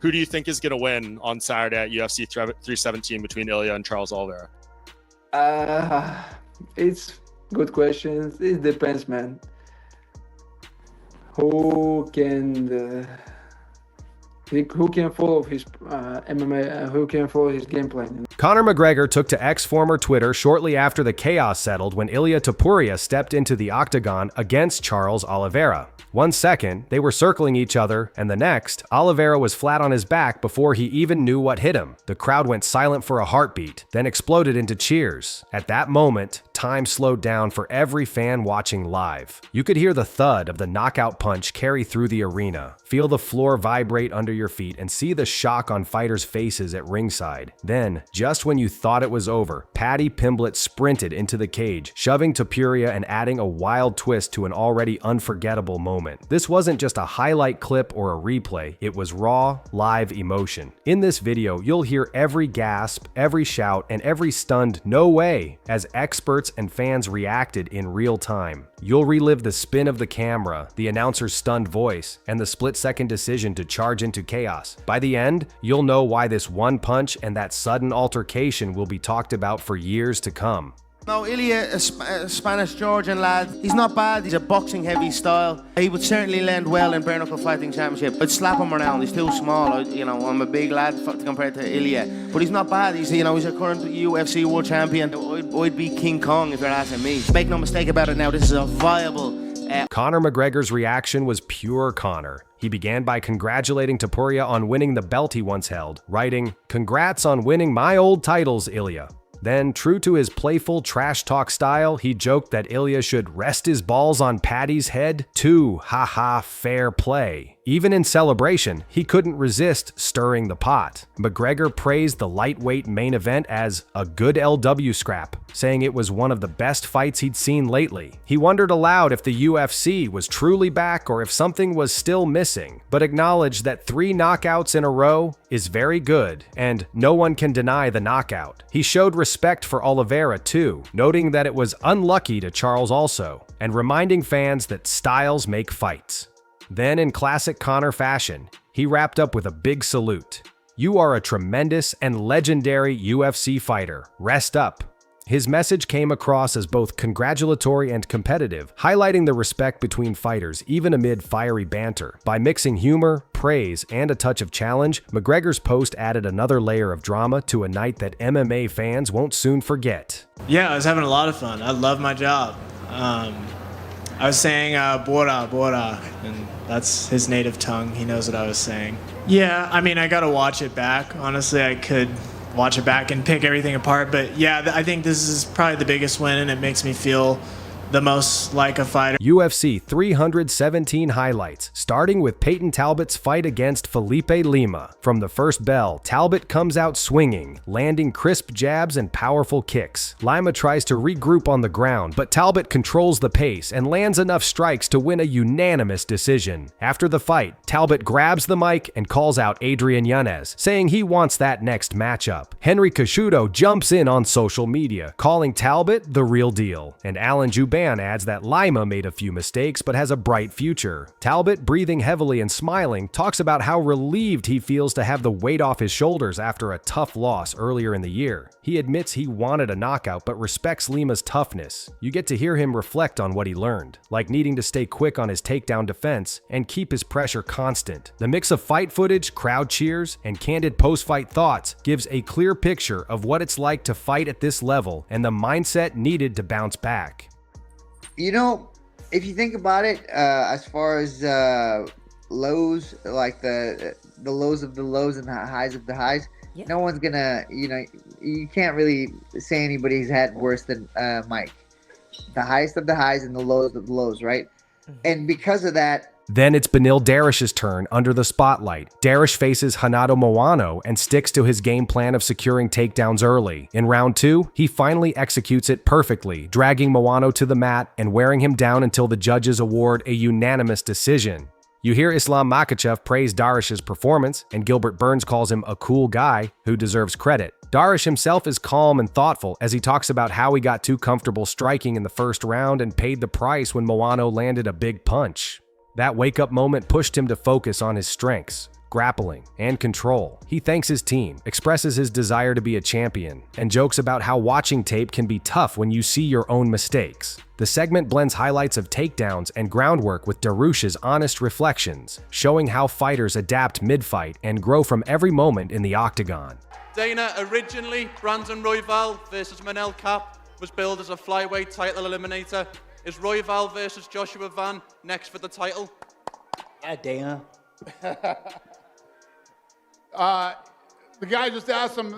Who do you think is going to win on Saturday at UFC 317 between Ilia and Charles Oliveira? It's good questions. It depends, man. Who can follow his MMA? Who can follow his game plan? Conor McGregor took to ex-former Twitter shortly after the chaos settled when Ilia Topuria stepped into the octagon against Charles Oliveira. 1 second, they were circling each other, and the next, Oliveira was flat on his back before he even knew what hit him. The crowd went silent for a heartbeat, then exploded into cheers. At that moment, time slowed down for every fan watching live. You could hear the thud of the knockout punch carry through the arena, feel the floor vibrate under your feet, and see the shock on fighters' faces at ringside. Then, just when you thought it was over, Paddy Pimblett sprinted into the cage, shoving Topuria and adding a wild twist to an already unforgettable moment. This wasn't just a highlight clip or a replay, it was raw, live emotion. In this video, you'll hear every gasp, every shout, and every stunned "no way" as experts and fans reacted in real time. You'll relive the spin of the camera, the announcer's stunned voice, and the split-second decision to charge into chaos. By the end, you'll know why this one punch and that sudden altercation will be talked about for years to come. No, Ilia, a Spanish-Georgian lad. He's not bad. He's a boxing-heavy style. He would certainly lend well in bare knuckle fighting championship. I'd slap him around. He's too small. I'm a big lad compared to Ilia, but he's not bad. He's a current UFC world champion. I'd be King Kong if you're asking me. Make no mistake about it now. This is a viable. Conor McGregor's reaction was pure Conor. He began by congratulating Topuria on winning the belt he once held, writing, "Congrats on winning my old titles, Ilia." Then, true to his playful trash talk style, he joked that Ilia should rest his balls on Paddy's head too. Haha, fair play. Even in celebration, he couldn't resist stirring the pot. McGregor praised the lightweight main event as a good LW scrap, saying it was one of the best fights he'd seen lately. He wondered aloud if the UFC was truly back or if something was still missing, but acknowledged that 3 knockouts in a row is very good, and no one can deny the knockout. He showed respect for Oliveira too, noting that it was unlucky to Charles also, and reminding fans that styles make fights. Then, in classic Conor fashion, he wrapped up with a big salute. "You are a tremendous and legendary UFC fighter. Rest up." His message came across as both congratulatory and competitive, highlighting the respect between fighters even amid fiery banter. By mixing humor, praise, and a touch of challenge, McGregor's post added another layer of drama to a night that MMA fans won't soon forget. Yeah, I was having a lot of fun. I love my job. I was saying Bora, Bora, and that's his native tongue. He knows what I was saying. Yeah, I mean, I gotta watch it back. Honestly, I could watch it back and pick everything apart, but yeah, I think this is probably the biggest win, and it makes me feel the most like a fighter. UFC 317 highlights, starting with Payton Talbot's fight against Felipe Lima. From the first bell, Talbot comes out swinging, landing crisp jabs and powerful kicks. Lima tries to regroup on the ground, but Talbot controls the pace and lands enough strikes to win a unanimous decision. After the fight, Talbot grabs the mic and calls out Adrian Yanez, saying he wants that next matchup. Henry Cejudo jumps in on social media, calling Talbot the real deal, and Alan Juban adds that Lima made a few mistakes but has a bright future. Talbot, breathing heavily and smiling, talks about how relieved he feels to have the weight off his shoulders after a tough loss earlier in the year. He admits he wanted a knockout but respects Lima's toughness. You get to hear him reflect on what he learned, like needing to stay quick on his takedown defense and keep his pressure constant. The mix of fight footage, crowd cheers, and candid post-fight thoughts gives a clear picture of what it's like to fight at this level and the mindset needed to bounce back. You know, if you think about it, as far as lows, like the lows of the lows and the highs of the highs, yeah. No one's gonna, you can't really say anybody's had worse than Mike. The highest of the highs and the lowest of the lows, right? Mm-hmm. And because of that, then it's Benil Darish's turn under the spotlight. Darish faces Renato Moano and sticks to his game plan of securing takedowns early. In round 2, he finally executes it perfectly, dragging Moano to the mat and wearing him down until the judges award a unanimous decision. You hear Islam Makhachev praise Darish's performance, and Gilbert Burns calls him a cool guy who deserves credit. Darish himself is calm and thoughtful as he talks about how he got too comfortable striking in the first round and paid the price when Moano landed a big punch. That wake-up moment pushed him to focus on his strengths. grappling, and control. He thanks his team, expresses his desire to be a champion, and jokes about how watching tape can be tough when you see your own mistakes. The segment blends highlights of takedowns and groundwork with Darish's honest reflections, showing how fighters adapt mid-fight and grow from every moment in the octagon. Dana, originally, Brandon Royval versus Manel Kape was billed as a flyweight title eliminator. Is Royval versus Joshua Van next for the title? Yeah, Dana. The guy just asked him,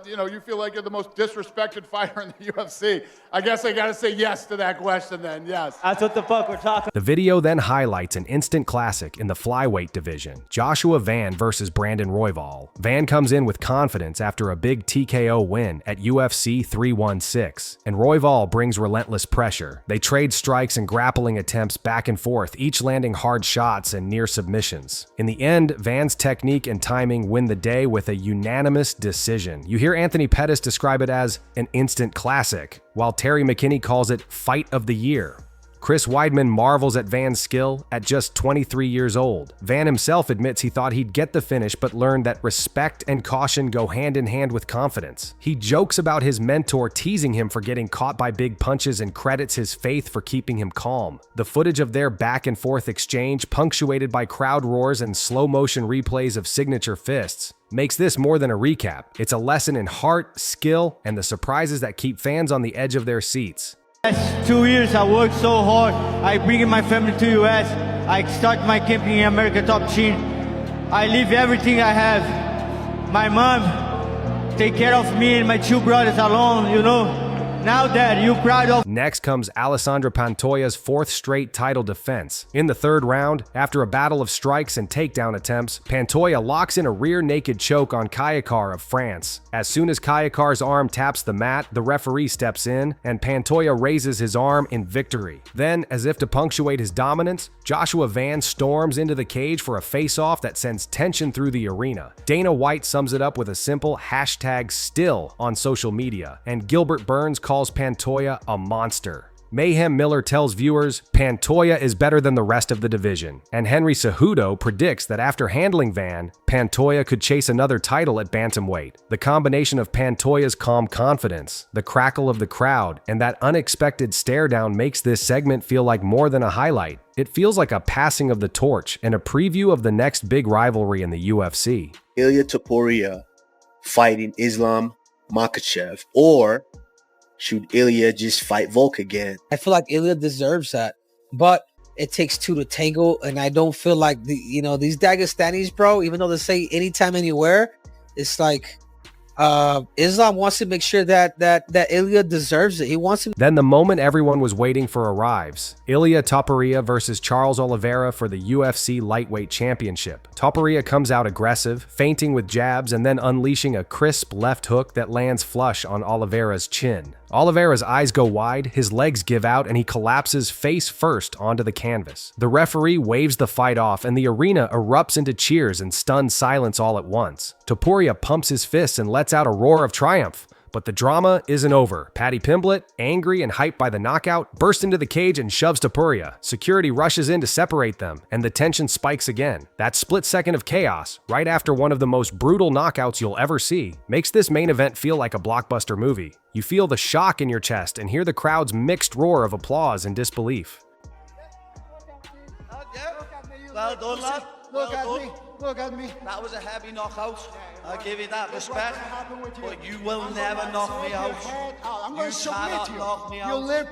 you feel like you're the most disrespected fighter in the UFC. I guess I got to say yes to that question then, yes. That's what the fuck we're talking. The video then highlights an instant classic in the flyweight division, Joshua Van versus Brandon Royval. Van comes in with confidence after a big TKO win at UFC 316, and Royval brings relentless pressure. They trade strikes and grappling attempts back and forth, each landing hard shots and near submissions. In the end, Van's technique and timing win the day with a unanimous decision. You hear Anthony Pettis describe it as an instant classic, while Terry McKinney calls it fight of the year. Chris Weidman marvels at Van's skill at just 23 years old. Van himself admits he thought he'd get the finish but learned that respect and caution go hand in hand with confidence. He jokes about his mentor teasing him for getting caught by big punches and credits his faith for keeping him calm. The footage of their back and forth exchange, punctuated by crowd roars and slow motion replays of signature fists, makes this more than a recap. It's a lesson in heart, skill, and the surprises that keep fans on the edge of their seats. Last 2 years I worked so hard. I bring in my family to US. I start my camping in America Top Team. I leave everything I have. My mom take care of me and my two brothers alone, you know. Now, Dad, you proud of... Next comes Alessandro Pantoya's fourth straight title defense. In the third round, after a battle of strikes and takedown attempts, Pantoya locks in a rear naked choke on Kayakar of France. As soon as Kayakar's arm taps the mat, the referee steps in, and Pantoya raises his arm in victory. Then, as if to punctuate his dominance, Joshua Van storms into the cage for a face-off that sends tension through the arena. Dana White sums it up with a simple #still on social media, and Gilbert Burns calls Pantoya a monster. Mayhem Miller tells viewers Pantoya is better than the rest of the division, and Henry Cejudo predicts that after handling Van, Pantoya could chase another title at bantamweight. The combination of Pantoya's calm confidence, the crackle of the crowd, and that unexpected stare down makes this segment feel like more than a highlight. It feels like a passing of the torch and a preview of the next big rivalry in the UFC. Ilia Topuria fighting Islam Makhachev, or should Ilia just fight Volk again? I feel like Ilia deserves that, but it takes two to tango, and I don't feel like these Dagestanis, bro. Even though they say anytime, anywhere, it's like Islam wants to make sure that Ilia deserves it. He wants him. Then the moment everyone was waiting for arrives. Ilia Topuria versus Charles Oliveira for the UFC Lightweight Championship. Topuria comes out aggressive, feinting with jabs and then unleashing a crisp left hook that lands flush on Oliveira's chin. Oliveira's eyes go wide, his legs give out, and he collapses face first onto the canvas. The referee waves the fight off, and the arena erupts into cheers and stunned silence all at once. Topuria pumps his fists and lets out a roar of triumph. But the drama isn't over. Paddy Pimblett, angry and hyped by the knockout, bursts into the cage and shoves Topuria. Security rushes in to separate them, and the tension spikes again. That split second of chaos, right after one of the most brutal knockouts you'll ever see, makes this main event feel like a blockbuster movie. You feel the shock in your chest and hear the crowd's mixed roar of applause and disbelief. Well done, lad. Look at me. Look at me. That was a heavy knockout. I give you that respect. But you will never knock me out. I'm going to submit you. Knock me out. You live.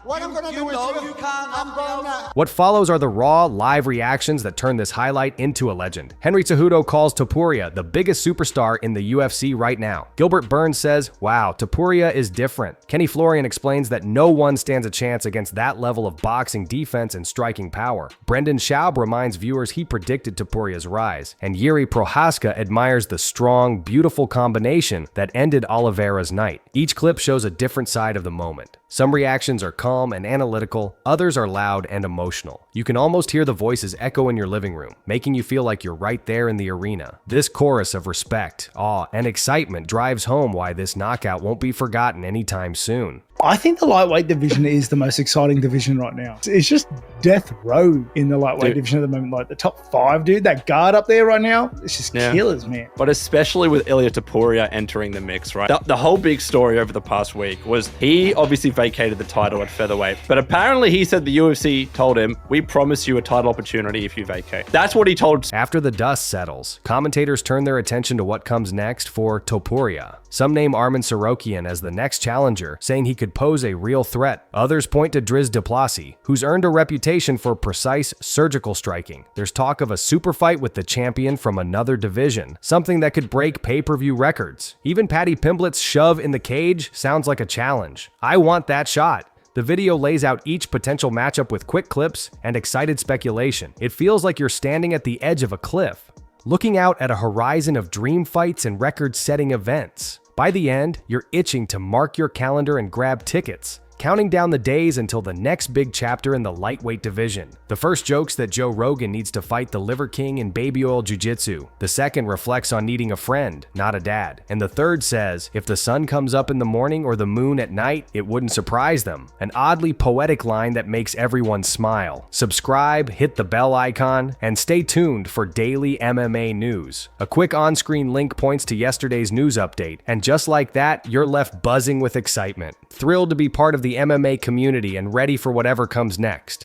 What I'm going to do is you can't knock me out. What follows are the raw, live reactions that turn this highlight into a legend. Henry Cejudo calls Topuria the biggest superstar in the UFC right now. Gilbert Burns says, wow, Topuria is different. Kenny Florian explains that no one stands a chance against that level of boxing defense and striking power. Brendan Schaub reminds viewers he predicted Topuria's rise. And Yuri Prohaska admires the strong, beautiful combination that ended Oliveira's night. Each clip shows a different side of the moment. Some reactions are calm and analytical, others are loud and emotional. You can almost hear the voices echo in your living room, making you feel like you're right there in the arena. This chorus of respect, awe, and excitement drives home why this knockout won't be forgotten anytime soon. I think the lightweight division is the most exciting division right now. It's just death row in the lightweight division at the moment. Like the top 5, dude, that guard up there right now, it's just killers, man. But especially with Ilia Topuria entering the mix, right? The whole big story over the past week was he obviously vacated the title at featherweight, but apparently he said the UFC told him, we promise you a title opportunity if you vacate. That's what he told. After the dust settles, commentators turn their attention to what comes next for Topuria. Some name Arman Sorokian as the next challenger, saying he could pose a real threat. Others point to Driz Duplessis, who's earned a reputation for precise surgical striking. There's talk of a super fight with the champion from another division, something that could break pay-per-view records. Even Paddy Pimblett's shove in the cage sounds like a challenge. I want that shot. The video lays out each potential matchup with quick clips and excited speculation. It feels like you're standing at the edge of a cliff, looking out at a horizon of dream fights and record-setting events. By the end, you're itching to mark your calendar and grab tickets, counting down the days until the next big chapter in the lightweight division. The first jokes that Joe Rogan needs to fight the Liver King in baby oil jiu-jitsu. The second reflects on needing a friend, not a dad. And the third says, if the sun comes up in the morning or the moon at night, it wouldn't surprise them. An oddly poetic line that makes everyone smile. Subscribe, hit the bell icon, and stay tuned for daily MMA news. A quick on-screen link points to yesterday's news update, and just like that, you're left buzzing with excitement. Thrilled to be part of the MMA community and ready for whatever comes next.